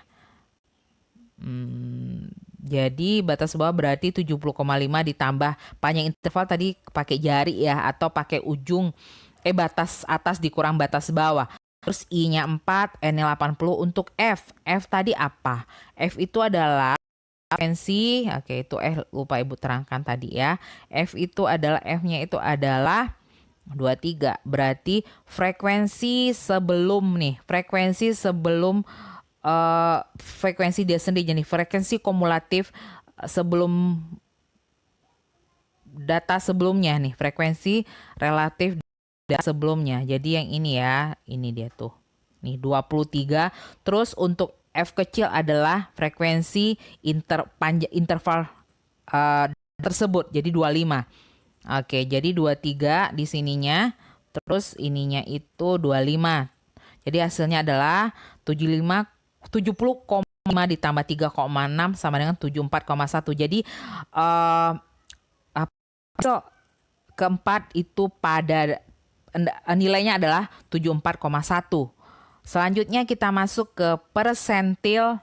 Jadi batas bawah berarti 70,5 ditambah panjang interval tadi pakai jari ya, atau pakai ujung batas atas dikurang batas bawah. Terus I-nya 4, N-nya 80 untuk F. F tadi apa? F itu adalah frekuensi, oke itu lupa Ibu terangkan tadi ya. F itu adalah F-nya itu adalah 23. Berarti frekuensi sebelum frekuensi dia sendiri, jadi frekuensi kumulatif sebelum data sebelumnya nih, frekuensi relatif data sebelumnya. Jadi yang ini ya, ini dia tuh. Nih 23. Terus untuk F kecil adalah frekuensi interval tersebut. Jadi 25. Oke, jadi 23 di sininya, terus ininya itu 25. Jadi hasilnya adalah 70,5 ditambah 3,6 sama dengan 74,1. Jadi So, keempat itu pada nilainya adalah 74,1. Selanjutnya kita masuk ke persentil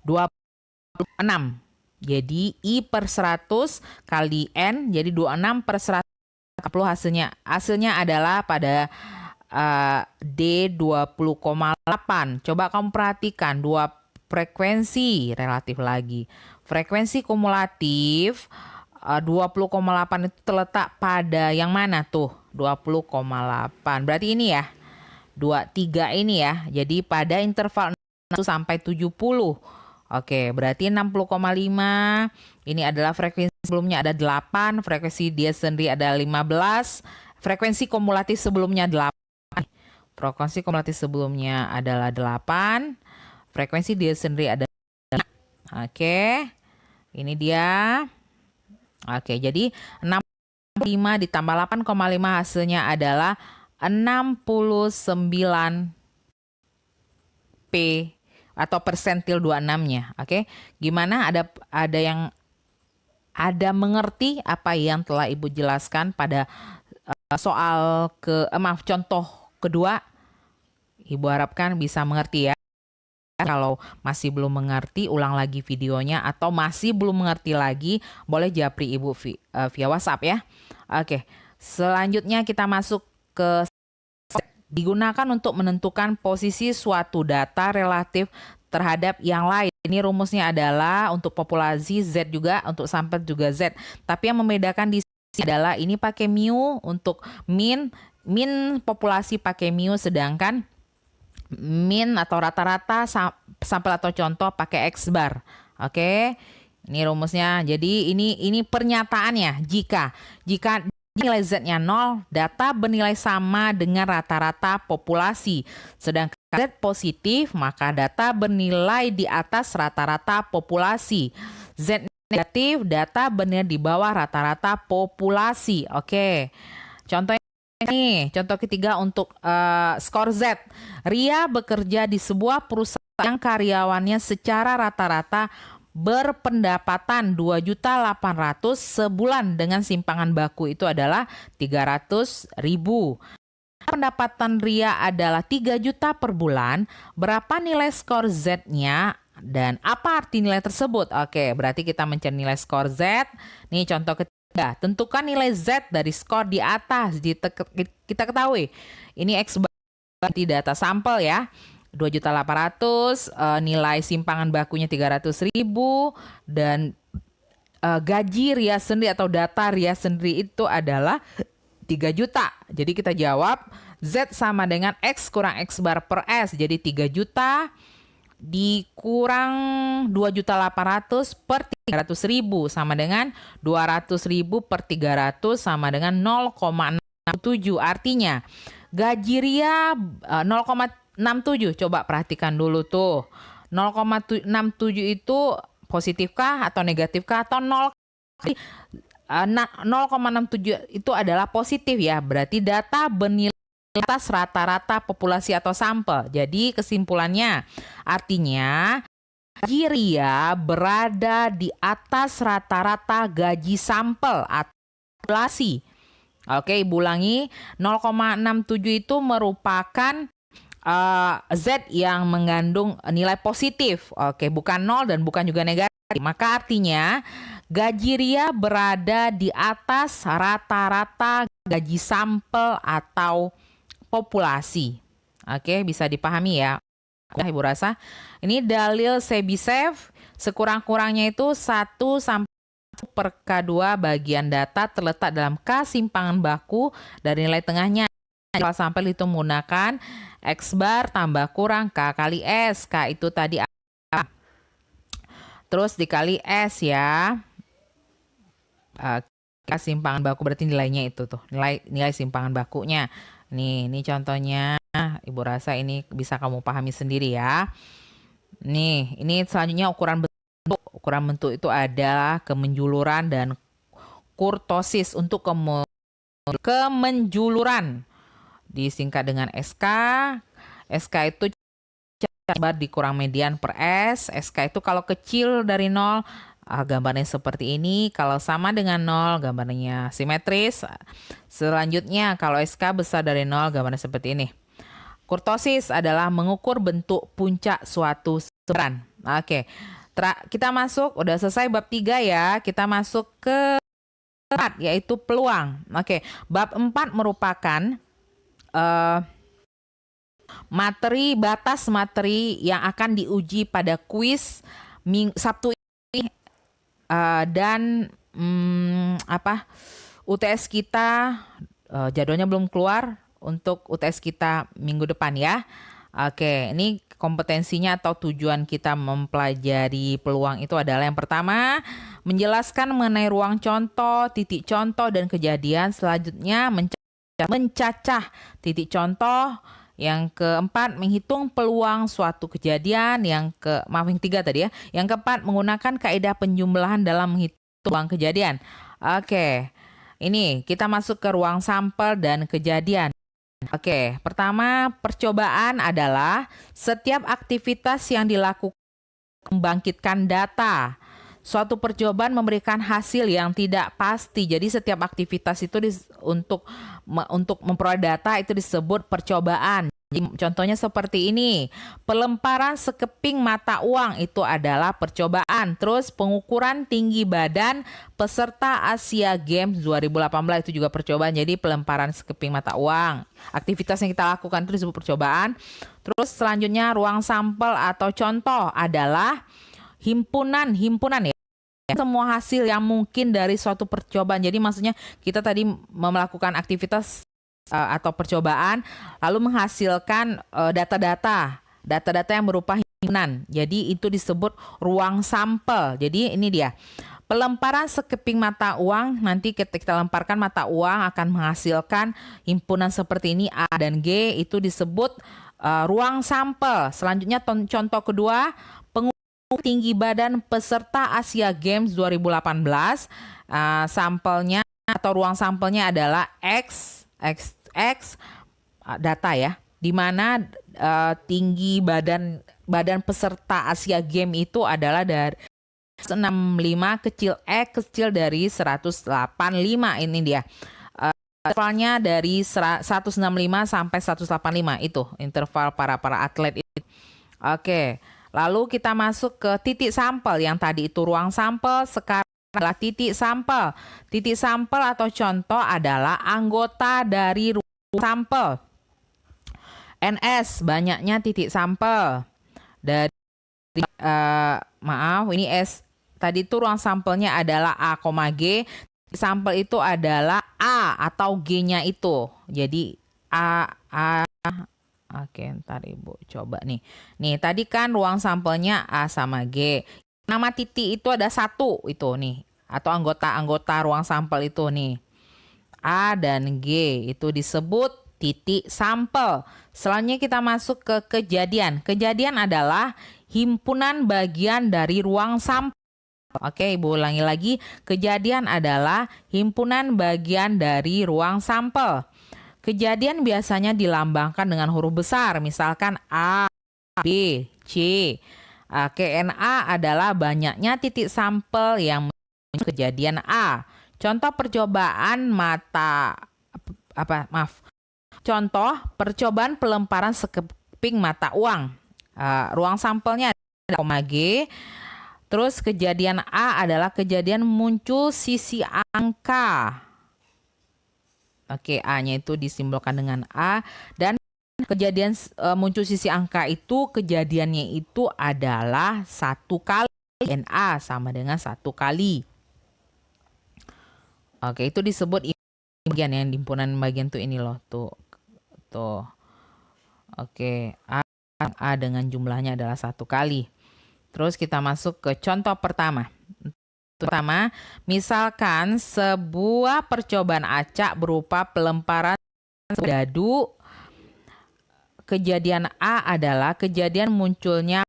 26. Jadi I per 100 kali N, jadi 26 per 140 hasilnya. Hasilnya adalah pada D 20,8. Coba kamu perhatikan dua frekuensi relatif lagi. Frekuensi kumulatif 20,8 itu terletak pada yang mana tuh? 20,8. Berarti ini ya. 23 ini ya. Jadi pada interval 1 sampai 70. Oke, berarti 60,5. Ini adalah frekuensi sebelumnya ada 8, frekuensi dia sendiri ada 15, frekuensi kumulatif sebelumnya 8. Frekuensi kumulatif sebelumnya adalah 8, frekuensi dia sendiri ada 5. Oke. Ini dia. Oke, jadi 65 ditambah 8,5 hasilnya adalah 69 P atau persentil 26-nya. Oke. Gimana, ada yang mengerti apa yang telah Ibu jelaskan pada soal contoh kedua? Ibu harapkan bisa mengerti ya. Kalau masih belum mengerti, ulang lagi videonya, atau masih belum mengerti lagi, boleh japri Ibu via WhatsApp ya. Oke. Selanjutnya kita masuk ke digunakan untuk menentukan posisi suatu data relatif terhadap yang lain. Ini rumusnya adalah untuk populasi Z juga, untuk sampel juga Z. Tapi yang membedakan di sini adalah ini pakai mu untuk min populasi pakai mu, sedangkan min atau rata-rata sampel atau contoh pakai X bar. Oke. Ini rumusnya. Jadi ini pernyataannya, jika nilai Z-nya 0, data bernilai sama dengan rata-rata populasi. Sedangkan Z positif, maka data bernilai di atas rata-rata populasi. Z negatif, data bernilai di bawah rata-rata populasi. Oke. Contohnya ini, contoh ketiga untuk skor Z. Ria bekerja di sebuah perusahaan yang karyawannya secara rata-rata berpendapatan 2.800.000 sebulan dengan simpangan baku itu adalah 300.000. Pendapatan Ria adalah 3 juta per bulan. Berapa nilai skor Z-nya dan apa arti nilai tersebut? Oke, berarti kita mencari nilai skor Z. Nih contoh ketiga, tentukan nilai Z dari skor di atas. Kita ketahui ini X berarti data sampel ya. 2.800.000, nilai simpangan bakunya 300.000, dan gaji Ria sendiri atau data Ria sendiri itu adalah 3 juta. Jadi kita jawab Z sama dengan X kurang X bar per S. Jadi 3 juta dikurang 2.800.000 per 300.000 sama dengan 200.000 per 300 sama dengan 0,67. Artinya gaji Ria 0,67. Coba perhatikan dulu tuh. 0,67 itu positifkah atau negatifkah atau 0,67 itu adalah positif ya. Berarti data bernilai atas rata-rata populasi atau sampel. Jadi kesimpulannya artinya gaji Ria berada di atas rata-rata gaji sampel atau populasi. Oke, Ibu ulangi, 0,67 itu merupakan Z yang mengandung nilai positif. Oke, bukan 0 dan bukan juga negatif. Maka artinya gaji Ria berada di atas rata-rata gaji sampel atau populasi. Oke, bisa dipahami ya. Ibu rasa ini dalil Chebyshev, sekurang-kurangnya itu 1 sampai per K2 bagian data terletak dalam K simpangan baku dari nilai tengahnya. Kalau sampel itu menggunakan X bar tambah kurang K kali S. K itu tadi A. Terus dikali S ya. K simpangan baku berarti nilainya itu tuh. Nilai simpangan bakunya. Ini contohnya. Ibu rasa ini bisa kamu pahami sendiri ya. Nih, ini selanjutnya ukuran bentuk. Ukuran bentuk itu adalah kemenjuluran dan kurtosis. Untuk kemenjuluran disingkat dengan SK. SK itu bar dikurang median per S. SK itu kalau kecil dari 0 Gambarnya seperti ini. Kalau sama dengan 0, gambarnya simetris. Selanjutnya, kalau SK besar dari 0, gambarnya seperti ini. Kurtosis adalah mengukur bentuk puncak suatu sebaran. Oke, kita masuk, udah selesai bab 3 ya. Kita masuk ke 4, yaitu peluang. Oke, bab 4 merupakan batas materi yang akan diuji pada kuis Sabtu ini, dan UTS kita jadwalnya belum keluar untuk UTS kita minggu depan ya. Oke, ini kompetensinya atau tujuan kita mempelajari peluang itu adalah yang pertama, menjelaskan mengenai ruang contoh, titik contoh dan kejadian. Selanjutnya mencacah titik contoh. Yang keempat, menghitung peluang suatu kejadian. Yang ketiga tadi ya. Yang keempat, menggunakan kaidah penjumlahan dalam menghitung peluang kejadian. Oke, ini kita masuk ke ruang sampel dan kejadian. Oke, pertama percobaan adalah setiap aktivitas yang dilakukan membangkitkan data. Suatu percobaan memberikan hasil yang tidak pasti. Jadi setiap aktivitas itu untuk memperoleh data itu disebut percobaan. Contohnya seperti ini. Pelemparan sekeping mata uang itu adalah percobaan. Terus pengukuran tinggi badan peserta Asia Games 2018 itu juga percobaan. Jadi pelemparan sekeping mata uang. Aktivitas yang kita lakukan itu disebut percobaan. Terus selanjutnya ruang sampel atau contoh adalah himpunan ya. Semua hasil yang mungkin dari suatu percobaan. Jadi maksudnya kita tadi melakukan aktivitas atau percobaan lalu menghasilkan data-data yang berupa himpunan. Jadi itu disebut ruang sampel. Jadi ini dia. Pelemparan sekeping mata uang, nanti kita lemparkan mata uang akan menghasilkan himpunan seperti ini A dan G, itu disebut ruang sampel. Selanjutnya contoh kedua, tinggi badan peserta Asia Games 2018. Sampelnya atau ruang sampelnya adalah X data ya, di mana tinggi badan peserta Asia Games itu adalah dari 165 kecil X kecil dari 185. Ini dia. Intervalnya dari 165 sampai 185 itu interval para atlet itu. Oke. Lalu kita masuk ke titik sampel. Yang tadi itu ruang sampel, sekarang adalah titik sampel. Titik sampel atau contoh adalah anggota dari ruang sampel. NS, banyaknya titik sampel. Dari ini S. Tadi itu ruang sampelnya adalah A, G. Sampel itu adalah A atau G-nya itu. Jadi A. Oke, ntar Ibu coba nih. Nih, tadi kan ruang sampelnya A sama G. Nama titik itu ada 1 itu nih. Atau anggota ruang sampel itu nih. A dan G itu disebut titik sampel. Selanjutnya kita masuk ke kejadian. Kejadian adalah himpunan bagian dari ruang sampel. Oke, Ibu ulangi lagi. Kejadian adalah himpunan bagian dari ruang sampel. Kejadian biasanya dilambangkan dengan huruf besar, misalkan A, B, C. KNA adalah banyaknya titik sampel yang menyebut kejadian A. Contoh percobaan Contoh percobaan pelemparan sekeping mata uang. Ruang sampelnya ada G. Terus kejadian A adalah kejadian muncul sisi angka. Oke, A-nya itu disimbolkan dengan A. Dan kejadian muncul sisi angka itu kejadiannya itu adalah 1 kali. NA sama dengan 1 kali. Oke, itu disebut bagian yang himpunan bagian tuh ini loh. Tuh. Oke, A dengan jumlahnya adalah 1 kali. Terus kita masuk ke contoh pertama. Pertama, misalkan sebuah percobaan acak berupa pelemparan dadu. Kejadian A adalah kejadian munculnya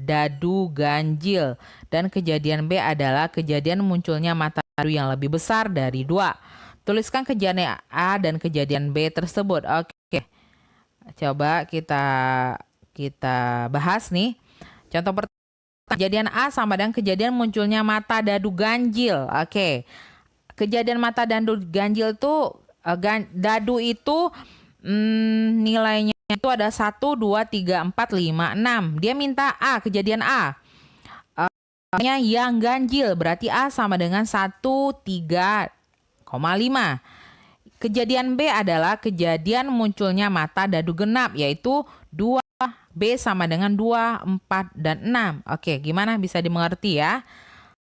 dadu ganjil. Dan kejadian B adalah kejadian munculnya mata dadu yang lebih besar dari 2. Tuliskan kejadian A dan kejadian B tersebut. Oke, coba kita bahas nih. Contoh pertama, Kejadian A sama dengan kejadian munculnya mata dadu ganjil. Oke. Kejadian mata dadu ganjil itu dadu itu nilainya itu ada 1, 2, 3, 4, 5, 6. Dia minta A, kejadian A. Yang ganjil berarti A sama dengan 1, 3,5. Kejadian B adalah kejadian munculnya mata dadu genap, yaitu 2. B sama dengan 2, 4, dan 6. Oke, gimana bisa dimengerti ya?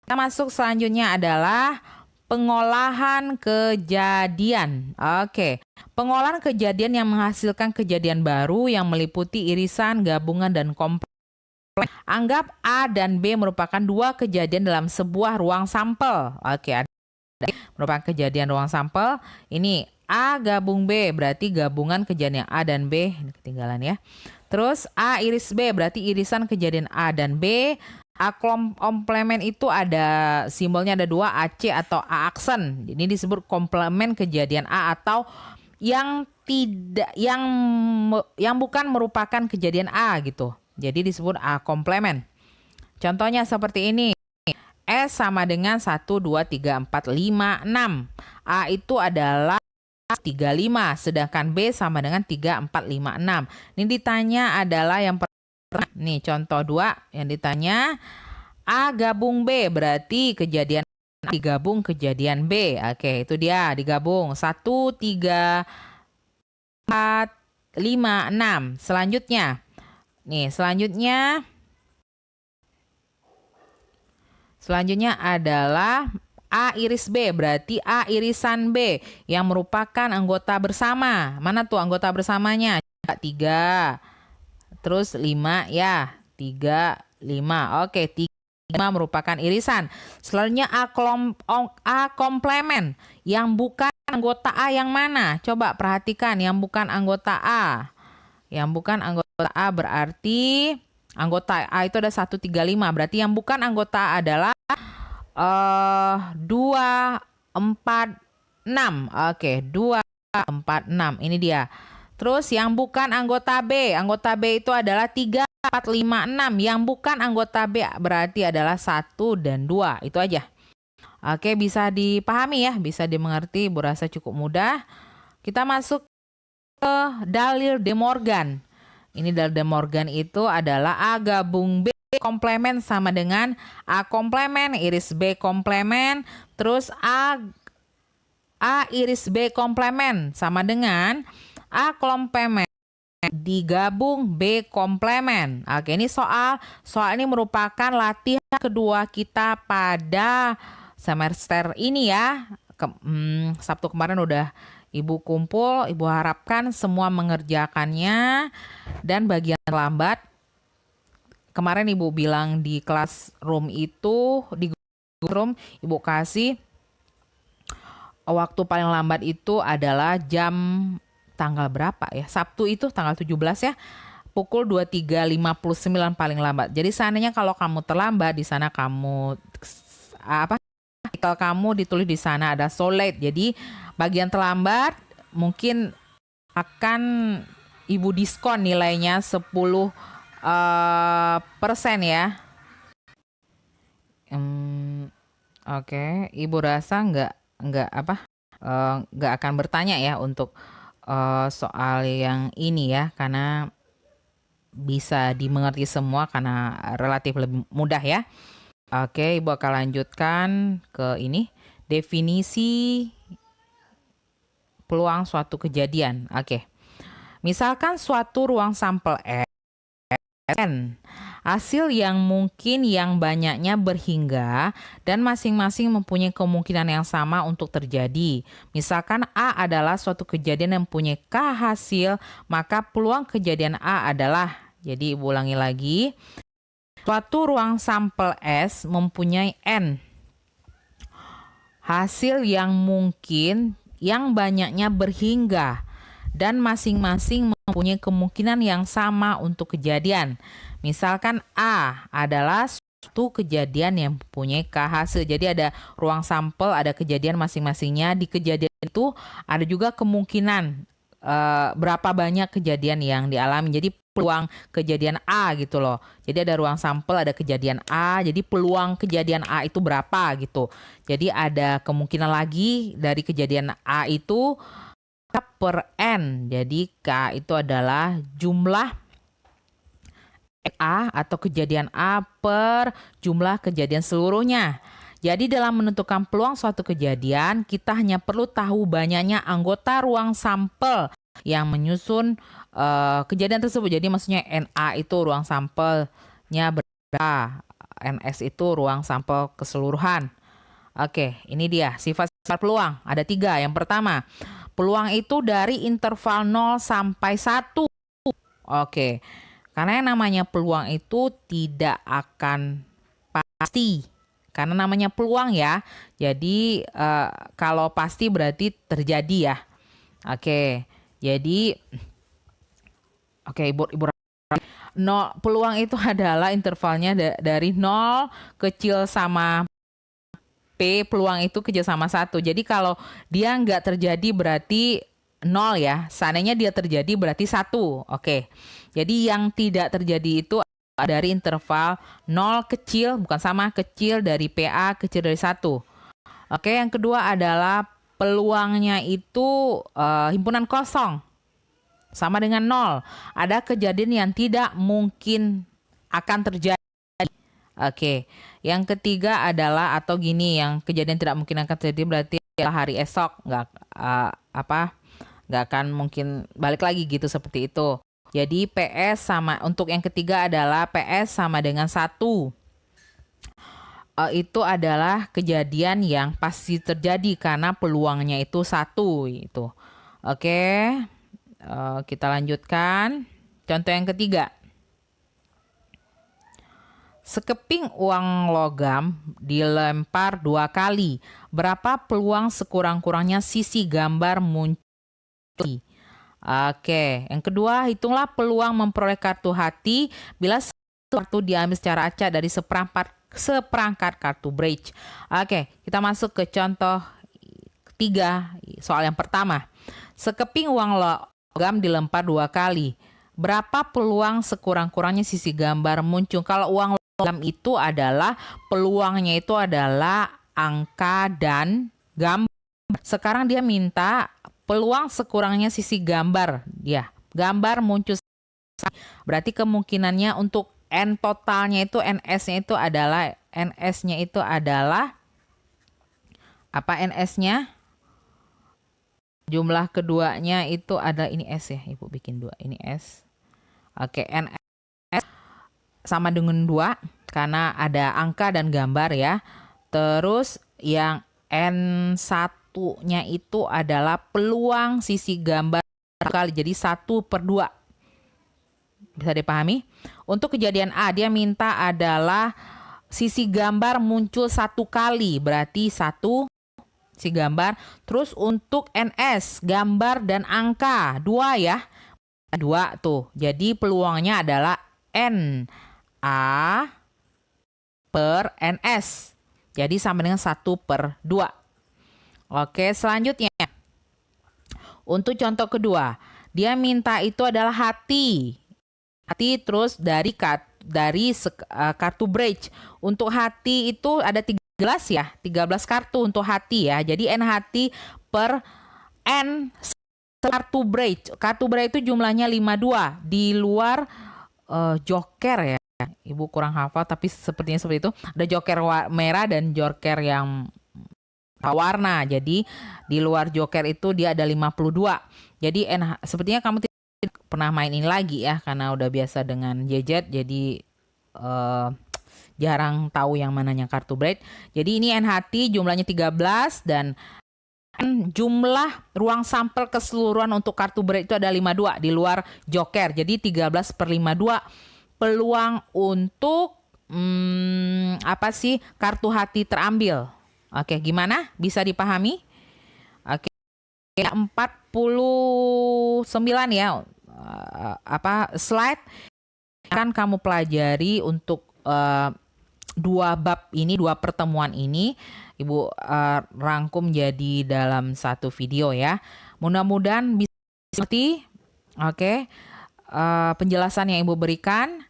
Kita masuk selanjutnya adalah pengolahan kejadian. Oke, pengolahan kejadian yang menghasilkan kejadian baru yang meliputi irisan, gabungan, dan kompleks. Anggap A dan B merupakan dua kejadian dalam sebuah ruang sampel. Oke, ada merupakan kejadian ruang sampel. Ini A gabung B berarti gabungan kejadian A dan B. Ini ketinggalan ya. Terus A iris B berarti irisan kejadian A dan B. A komplemen itu ada simbolnya ada 2, AC atau A aksen. Ini disebut komplemen kejadian A atau yang tidak yang bukan merupakan kejadian A gitu. Jadi disebut A komplemen. Contohnya seperti ini. S sama dengan 1, 2, 3, 4, 5, 6. A itu adalah 35, sedangkan B sama dengan 3, 4, 5, 6. Ini ditanya adalah yang pertama. Nih contoh 2 yang ditanya. A gabung B berarti kejadian A digabung kejadian B. Oke, itu dia digabung. 1, 3, 4, 5, 6. Selanjutnya. Nih, Selanjutnya adalah A iris B berarti A irisan B yang merupakan anggota bersama. Mana tuh anggota bersamanya? 3. Terus 5 ya. 3, 5. Oke, 5 merupakan irisan. Selanjutnya A komplemen yang bukan anggota A yang mana? Coba perhatikan yang bukan anggota A. Yang bukan anggota A berarti anggota A itu ada 1, 3, 5. Berarti yang bukan anggota A adalah 2, 4, 6. Oke, 2, 4, 6. Ini dia. Terus yang bukan anggota B. Anggota B itu adalah 3, 4, 5, 6. Yang bukan anggota B berarti adalah 1 dan 2. Itu aja. Oke, bisa dipahami ya. Bisa dimengerti. Ibu rasa cukup mudah. Kita masuk ke dalil De Morgan. Ini dalil De Morgan itu adalah A gabung B komplemen sama dengan A komplemen iris B komplemen. Terus A iris B komplemen sama dengan A komplemen digabung B komplemen. Oke, ini soal ini merupakan latihan kedua kita pada semester ini ya. Sabtu kemarin udah Ibu kumpul, Ibu harapkan semua mengerjakannya. Dan bagian terlambat, kemarin Ibu bilang di classroom itu, di Google Room, Ibu kasih waktu paling lambat itu adalah jam tanggal berapa ya? Sabtu itu tanggal 17 ya. Pukul 23.59 paling lambat. Jadi seandainya kalau kamu terlambat, di sana kamu artikel kamu ditulis di sana ada so late. Jadi bagian terlambat mungkin akan Ibu diskon nilainya 10% ya. Oke, Ibu rasa nggak akan bertanya ya untuk soal yang ini ya, karena bisa dimengerti semua karena relatif lebih mudah ya. Oke, Ibu akan lanjutkan ke ini definisi peluang suatu kejadian. Oke. Misalkan suatu ruang sampel N, hasil yang mungkin yang banyaknya berhingga dan masing-masing mempunyai kemungkinan yang sama untuk terjadi. Misalkan A adalah suatu kejadian yang mempunyai K hasil, maka peluang kejadian A adalah, jadi ulangi lagi, suatu ruang sampel S mempunyai N hasil yang mungkin yang banyaknya berhingga dan masing-masing mempunyai kemungkinan yang sama untuk kejadian. Misalkan A adalah suatu kejadian yang mempunyai K hasil. Jadi ada ruang sampel, ada kejadian masing-masingnya. Di kejadian itu ada juga kemungkinan berapa banyak kejadian yang dialami. Jadi peluang kejadian A gitu loh. Jadi ada ruang sampel, ada kejadian A, jadi peluang kejadian A itu berapa gitu. Jadi ada kemungkinan lagi dari kejadian A itu K per N. Jadi K itu adalah jumlah A atau kejadian A per jumlah kejadian seluruhnya. Jadi dalam menentukan peluang suatu kejadian, kita hanya perlu tahu banyaknya anggota ruang sampel yang menyusun kejadian tersebut. Jadi maksudnya NA itu ruang sampelnya berapa, NS itu ruang sampel keseluruhan. Oke, ini dia sifat-sifat peluang. Ada 3. Yang pertama, peluang itu dari interval 0 sampai 1. Oke, karena yang namanya peluang itu tidak akan pasti. Karena namanya peluang ya. Jadi kalau pasti berarti terjadi ya. Oke. Jadi Ibu nol, peluang itu adalah intervalnya dari 0 kecil sama P, peluang itu kecil sama 1. Jadi kalau dia nggak terjadi berarti 0 ya. Seandainya dia terjadi berarti 1. Oke. Jadi yang tidak terjadi itu dari interval 0 kecil, bukan sama, kecil dari PA kecil dari 1. Oke, yang kedua adalah peluangnya itu himpunan kosong. Sama dengan 0. Ada kejadian yang tidak mungkin akan terjadi. Oke, yang ketiga adalah atau gini, yang kejadian tidak mungkin akan terjadi berarti hari esok nggak akan mungkin balik lagi gitu, seperti itu. Jadi PS sama, untuk yang ketiga adalah PS sama dengan 1. Itu adalah kejadian yang pasti terjadi karena peluangnya itu 1 itu. Oke, kita lanjutkan. Contoh yang ketiga. Sekeping uang logam dilempar 2 kali. Berapa peluang sekurang-kurangnya sisi gambar muncul? Oke, yang kedua, hitunglah peluang memperoleh kartu hati bila kartu diambil secara acak dari seperangkat kartu bridge. Oke, kita masuk ke contoh 3, soal yang pertama. Sekeping uang logam dilempar 2 kali. Berapa peluang sekurang-kurangnya sisi gambar muncul? Kalau uang logam itu adalah peluangnya itu adalah angka dan gambar. Sekarang dia minta peluang sekurangnya sisi gambar. Ya, gambar muncul. Berarti kemungkinannya untuk N totalnya itu, NS-nya itu adalah, apa NS-nya? Jumlah keduanya itu ada, ini S ya, Ibu bikin 2, ini S. Oke, NS sama dengan 2 karena ada angka dan gambar ya. Terus yang N1-nya itu adalah peluang sisi gambar kali, jadi 1/2. Bisa dipahami? Untuk kejadian A, dia minta adalah sisi gambar muncul 1 kali, berarti 1 si gambar. Terus untuk NS, gambar dan angka 2 ya. 2 tuh. Jadi peluangnya adalah NA per NS. Jadi sama dengan 1/2. Oke, selanjutnya. Untuk contoh kedua, dia minta itu adalah hati. Hati terus dari kartu bridge. Untuk hati itu ada 13 ya, 13 kartu untuk hati ya. Jadi N hati per N kartu bridge. Kartu bridge itu jumlahnya 52 di luar joker ya. Ibu kurang hafal tapi sepertinya seperti itu. Ada joker merah dan joker yang warna. Jadi di luar joker itu dia ada 52. Jadi sepertinya kamu tidak pernah main ini lagi ya, karena udah biasa dengan JJ. Jadi jarang tahu yang mananya kartu break. Jadi ini NHT jumlahnya 13 dan jumlah ruang sampel keseluruhan untuk kartu break itu ada 52 di luar joker. Jadi 13/52 peluang untuk kartu hati terambil. Oke, gimana? Bisa dipahami? Oke, 49 ya. Slide akan kamu pelajari untuk 2 bab ini, 2 pertemuan ini. Ibu rangkum jadi dalam 1 video ya. Mudah-mudahan bisa seperti oke. penjelasan yang Ibu berikan.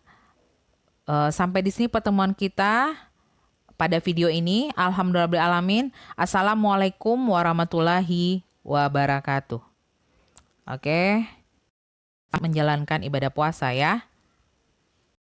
Sampai di sini pertemuan kita pada video ini. Alhamdulillahirrahmanirrahim. Assalamualaikum warahmatullahi wabarakatuh. Oke, menjalankan ibadah puasa ya.